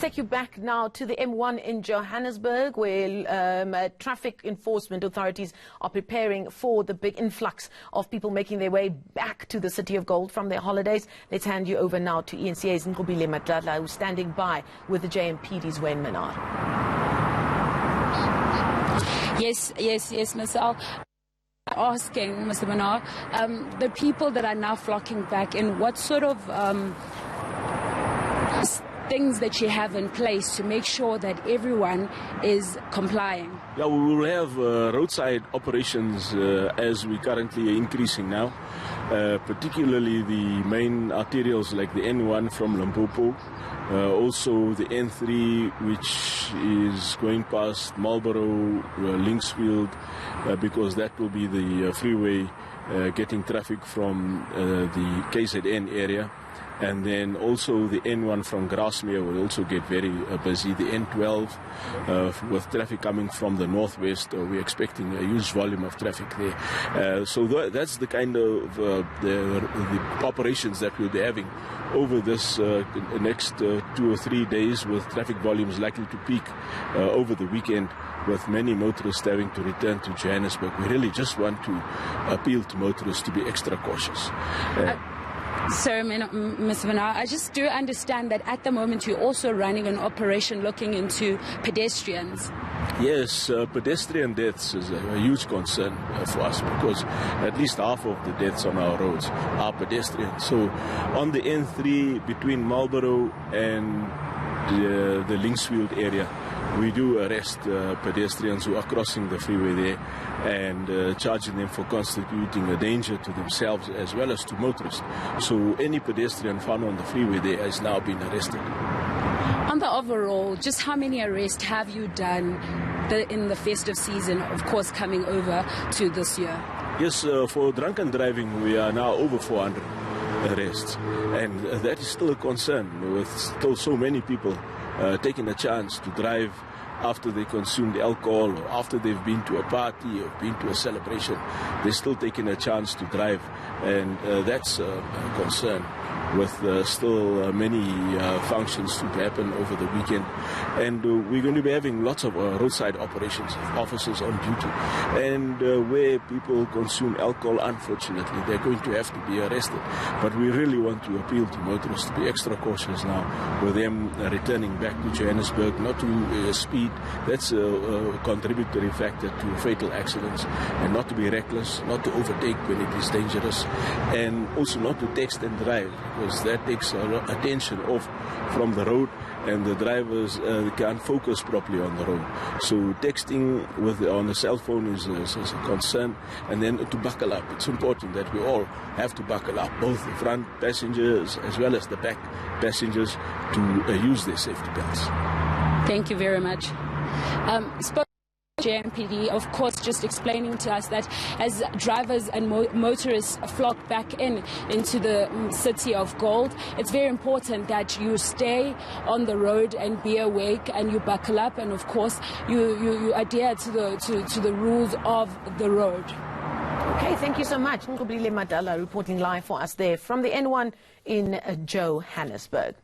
Take you back now to the M1 in Johannesburg, where traffic enforcement authorities are preparing for the big influx of people making their way back to the City of Gold from their holidays. Let's hand you over now to ENCA's Nkobile Matladla, who's standing by with the JMPD's Wayne Minnaar. Yes, Marcel. Asking Mr. Minnaar, the people that are now flocking back in, what sort of things that you have in place to make sure that everyone is complying? Yeah, we will have roadside operations as we currently are increasing now, particularly the main arterials like the N1 from Limpopo, also the N3 which is going past Marlborough, Linksfield, because that will be the freeway getting traffic from the KZN area. And then also the N1 from Grasmere will also get very busy. The N12 with traffic coming from the northwest, we're expecting a huge volume of traffic there. So that's the kind of the operations that we'll be having over this next 2 or 3 days, with traffic volumes likely to peak over the weekend, with many motorists having to return to Johannesburg. We really just want to appeal to motorists to be extra cautious. So, Mr. Minnaar, I just do understand that at the moment you're also running an operation looking into pedestrians. Yes, pedestrian deaths is a huge concern for us, because at least half of the deaths on our roads are pedestrians. So on the N3 between Marlborough and the Linksfield area, we do arrest pedestrians who are crossing the freeway there and charging them for constituting a danger to themselves as well as to motorists. So any pedestrian found on the freeway there has now been arrested. On the overall, just how many arrests have you done in the festive season, of course, coming over to this year? Yes, for drunken driving, we are now over 400 arrests. And that is still a concern, with still so many people taking a chance to drive after they consumed alcohol, or after they've been to a party or been to a celebration. They're still taking a chance to drive, and that's a concern, with still many functions to happen over the weekend. And we're going to be having lots of roadside operations, officers on duty. And where people consume alcohol, unfortunately, they're going to have to be arrested. But we really want to appeal to motorists to be extra cautious now, with them returning back to Johannesburg, not to speed. That's a contributory factor to fatal accidents, and not to be reckless, not to overtake when it is dangerous, and also not to text and drive, because that takes attention off from the road, and the drivers can't focus properly on the road. So texting on a cell phone is a concern. And then to buckle up. It's important that we all have to buckle up, both the front passengers as well as the back passengers, to use their safety belts. Thank you very much. JMPD, of course, just explaining to us that as drivers and motorists flock back into the City of Gold, it's very important that you stay on the road and be awake, and you buckle up, and of course you adhere to the rules of the road. Okay, thank you so much. Nkobile Matladla reporting live for us there from the N1 in Johannesburg.